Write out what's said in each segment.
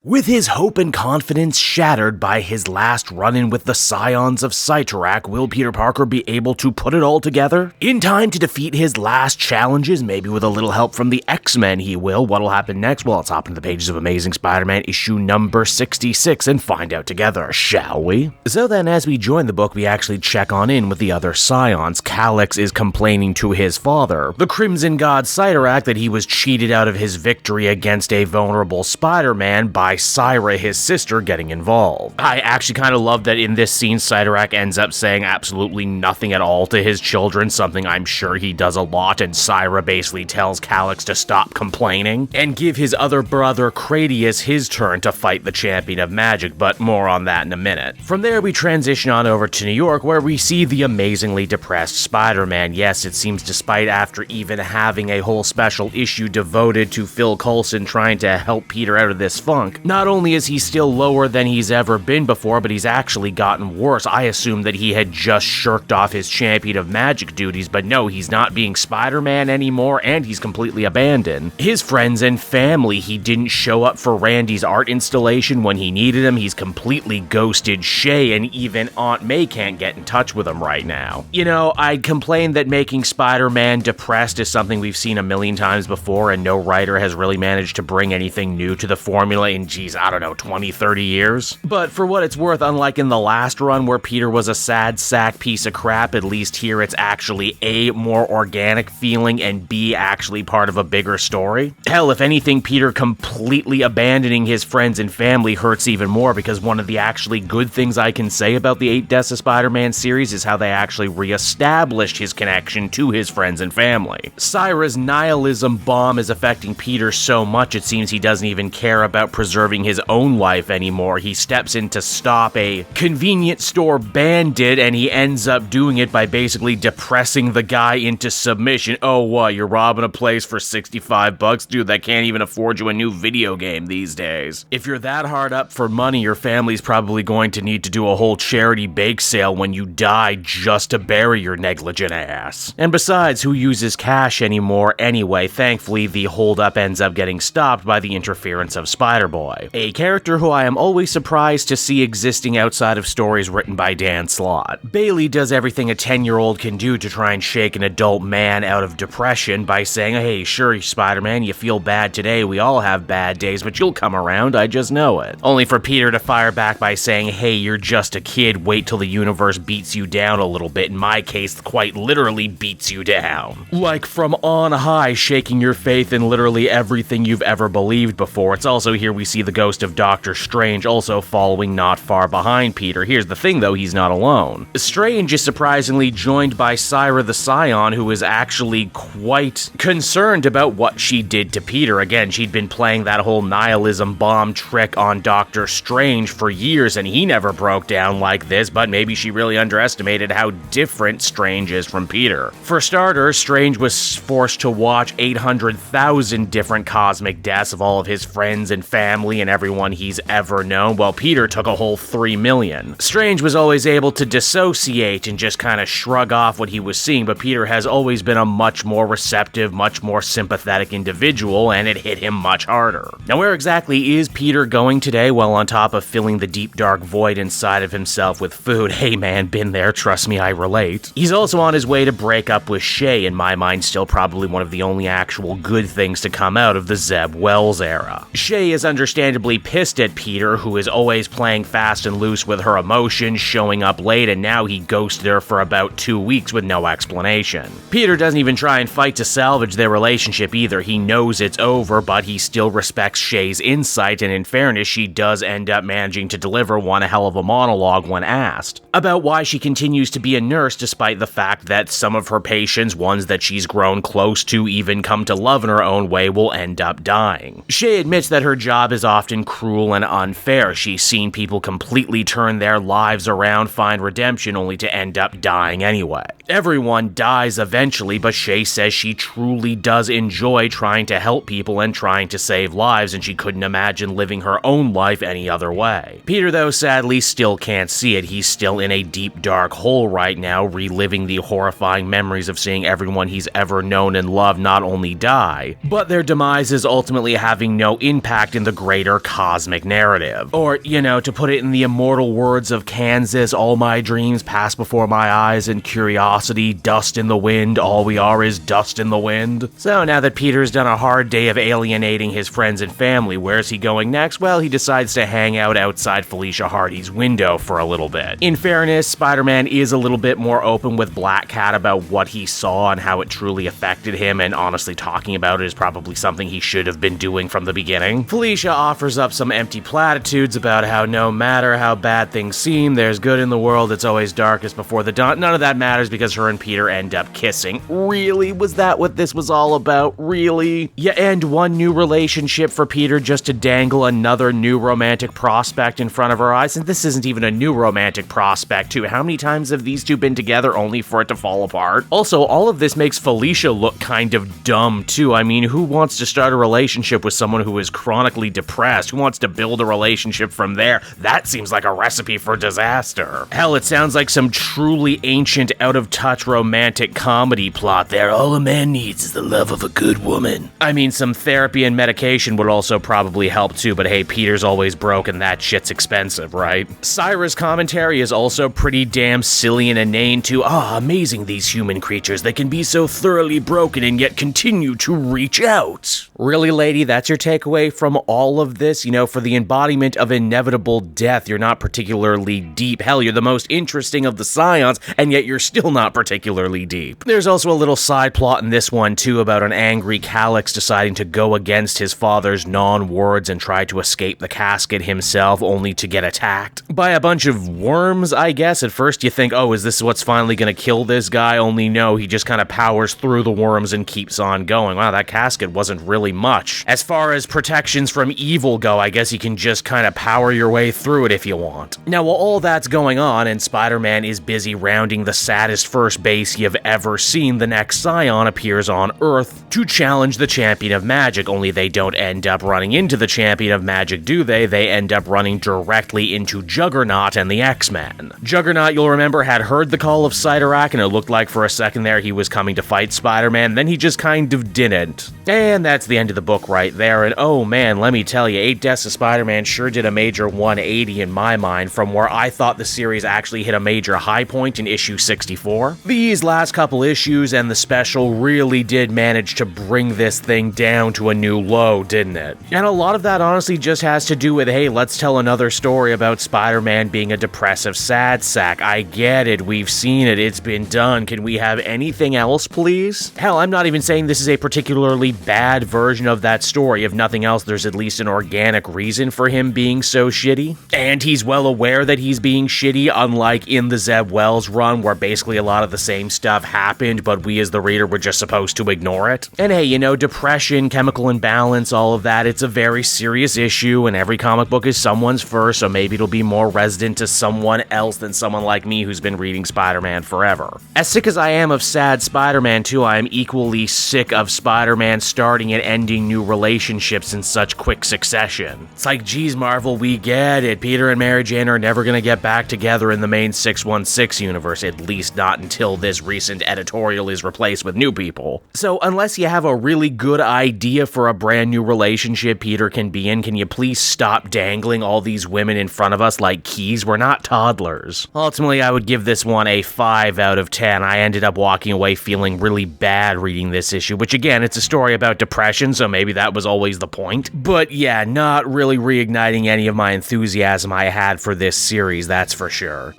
With his hope and confidence shattered by his last run-in with the Scions of Cyttorak, will Peter Parker be able to put it all together? In time to defeat his last challenges, maybe with a little help from the X-Men he will. What'll happen next? Well, let's hop into the pages of Amazing Spider-Man issue number 66 and find out together, shall we? So then, as we join the book, we actually check on in with the other Scions. Calyx is complaining to his father, the Crimson God Cyttorak, that he was cheated out of his victory against a vulnerable Spider-Man by Syra, his sister, getting involved. I actually kind of love that in this scene, Cyttorak ends up saying absolutely nothing at all to his children, something I'm sure he does a lot, and Syra basically tells Calyx to stop complaining and give his other brother Cradius his turn to fight the champion of magic, but more on that in a minute. From there, we transition on over to New York, where we see the amazingly depressed Spider-Man. Yes, it seems despite after even having a whole special issue devoted to Phil Coulson trying to help Peter out of this funk, not only is he still lower than he's ever been before, but he's actually gotten worse. I assumed that he had just shirked off his champion of magic duties, but no, he's not being Spider-Man anymore, and he's completely abandoned his friends and family. He didn't show up for Randy's art installation when he needed him. He's completely ghosted Shay, and even Aunt May can't get in touch with him right now. You know, I'd complain that making Spider-Man depressed is something we've seen a million times before, and no writer has really managed to bring anything new to the formula in, I don't know, 20, 30 years. But for what it's worth, unlike in the last run where Peter was a sad sack piece of crap, at least here it's actually A, more organic feeling, and B, actually part of a bigger story. Hell, if anything, Peter completely abandoning his friends and family hurts even more, because one of the actually good things I can say about the 8 Deaths of Spider-Man series is how they actually re-established his connection to his friends and family. Syra's nihilism bomb is affecting Peter so much it seems he doesn't even care about preserving his own life anymore. He steps in to stop a convenience store bandit, and he ends up doing it by basically depressing the guy into submission. Oh, what, you're robbing a place for $65? Dude, that can't even afford you a new video game these days. If you're that hard up for money, your family's probably going to need to do a whole charity bake sale when you die just to bury your negligent ass. And besides, who uses cash anymore anyway? Thankfully, the holdup ends up getting stopped by the interference of Spider-Boy, a character who I am always surprised to see existing outside of stories written by Dan Slott. Bailey does everything a 10-year-old can do to try and shake an adult man out of depression by saying, hey, sure, Spider-Man, you feel bad today, we all have bad days, but you'll come around, I just know it. Only for Peter to fire back by saying, hey, you're just a kid, wait till the universe beats you down a little bit. In my case, quite literally beats you down. Like from on high, shaking your faith in literally everything you've ever believed before. It's also here we see the ghost of Doctor Strange also following not far behind Peter. Here's the thing though, he's not alone. Strange is surprisingly joined by Syra the Scion, who is actually quite concerned about what she did to Peter. Again, she'd been playing that whole nihilism bomb trick on Doctor Strange for years, and he never broke down like this, but maybe she really underestimated how different Strange is from Peter. For starters, Strange was forced to watch 800,000 different cosmic deaths of all of his friends and family and everyone he's ever known, while Peter took a whole 3 million. Strange was always able to dissociate and just kind of shrug off what he was seeing, but Peter has always been a much more receptive, much more sympathetic individual, and it hit him much harder. Now, where exactly is Peter going today? Well, on top of filling the deep dark void inside of himself with food, hey man, been there, trust me, I relate. He's also on his way to break up with Shay, in my mind still probably one of the only actual good things to come out of the Zeb Wells era. Shay is understandably pissed at Peter, who is always playing fast and loose with her emotions, showing up late, and now he ghosted her for about 2 weeks with no explanation. Peter doesn't even try and fight to salvage their relationship either. He knows it's over, but he still respects Shay's insight, and in fairness, she does end up managing to deliver one hell of a monologue when asked about why she continues to be a nurse despite the fact that some of her patients, ones that she's grown close to, even come to love in her own way, will end up dying. Shay admits that her job is often cruel and unfair. She's seen people completely turn their lives around, find redemption, only to end up dying anyway. Everyone dies eventually, but Shay says she truly does enjoy trying to help people and trying to save lives, and she couldn't imagine living her own life any other way. Peter, though, sadly still can't see it. He's still in a deep dark hole right now, reliving the horrifying memories of seeing everyone he's ever known and loved not only die, but their demise is ultimately having no impact in the great greater cosmic narrative. Or, to put it in the immortal words of Kansas, all my dreams pass before my eyes in curiosity, dust in the wind, all we are is dust in the wind. So now that Peter's done a hard day of alienating his friends and family, where's he going next? Well, he decides to hang out outside Felicia Hardy's window for a little bit. In fairness, Spider-Man is a little bit more open with Black Cat about what he saw and how it truly affected him, and honestly talking about it is probably something he should have been doing from the beginning. Felicia offers up some empty platitudes about how no matter how bad things seem, there's good in the world, it's always darkest before the dawn. None of that matters because her and Peter end up kissing. Really? Was that what this was all about? Really? You end one new relationship for Peter just to dangle another new romantic prospect in front of her eyes? And this isn't even a new romantic prospect, too. How many times have these two been together only for it to fall apart? Also, all of this makes Felicia look kind of dumb, too. I mean, who wants to start a relationship with someone who is chronically depressed? Who wants to build a relationship from there? That seems like a recipe for disaster. Hell, it sounds like some truly ancient, out-of-touch romantic comedy plot there. All a man needs is the love of a good woman. I mean, some therapy and medication would also probably help too, but hey, Peter's always broke and that shit's expensive, right? Syra's commentary is also pretty damn silly and inane too. Amazing these human creatures. They can be so thoroughly broken and yet continue to reach out. Really, lady, that's your takeaway from all of this? For the embodiment of inevitable death, you're not particularly deep. Hell, you're the most interesting of the Scions, and yet you're still not particularly deep. There's also a little side plot in this one too about an angry Calyx deciding to go against his father's non-words and try to escape the casket himself, only to get attacked by a bunch of worms, I guess. At first you think, oh, is this what's finally gonna kill this guy? Only no, he just kind of powers through the worms and keeps on going. Wow, that casket wasn't really much. As far as protections from evil go, I guess you can just kind of power your way through it if you want. Now, while all that's going on and Spider-Man is busy rounding the saddest first base you've ever seen, the next Scion appears on Earth to challenge the Champion of Magic, only they don't end up running into the Champion of Magic, do they? They end up running directly into Juggernaut and the X-Men. Juggernaut, you'll remember, had heard the call of SidePlot, and it looked like for a second there he was coming to fight Spider-Man, then he just kind of didn't. And that's the end of the book right there, and oh man, let me tell you, 8 Deaths of Spider-Man sure did a major 180 in my mind, from where I thought the series actually hit a major high point in issue 64. These last couple issues and the special really did manage to bring this thing down to a new low, didn't it? And a lot of that honestly just has to do with, hey, let's tell another story about Spider-Man being a depressive sad sack. I get it, we've seen it, it's been done. Can we have anything else, please? Hell, I'm not even saying this is a particularly bad version of that story. If nothing else, there's at least an organic reason for him being so shitty. And he's well aware that he's being shitty, unlike in the Zeb Wells run, where basically a lot of the same stuff happened, but we as the reader were just supposed to ignore it. And hey, depression, chemical imbalance, all of that, it's a very serious issue, and every comic book is someone's first, so maybe it'll be more resident to someone else than someone like me who's been reading Spider-Man forever. As sick as I am of sad Spider-Man too, I am equally sick of Spider-Man starting and ending new relationships in such quick succession. It's like, geez, Marvel, we get it. Peter and Mary Jane are never gonna get back together in the main 616 universe, at least not until this recent editorial is replaced with new people. So unless you have a really good idea for a brand new relationship Peter can be in, can you please stop dangling all these women in front of us like keys? We're not toddlers. Ultimately, I would give this one a 5 out of 10. I ended up walking away feeling really bad reading this issue, which again, it's a story about depression, so maybe that was always the point. But yeah, not really reigniting any of my enthusiasm I had for this series, that's for sure.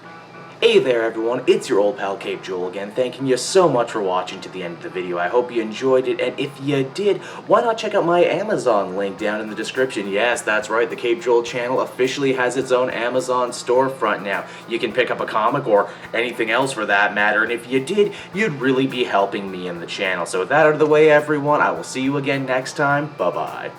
Hey there everyone, it's your old pal Cape Joel again, thanking you so much for watching to the end of the video. I hope you enjoyed it, and if you did, why not check out my Amazon link down in the description. Yes, that's right, the Cape Joel channel officially has its own Amazon storefront now. You can pick up a comic or anything else for that matter, and if you did, you'd really be helping me in the channel. So with that out of the way everyone, I will see you again next time. Bye-bye.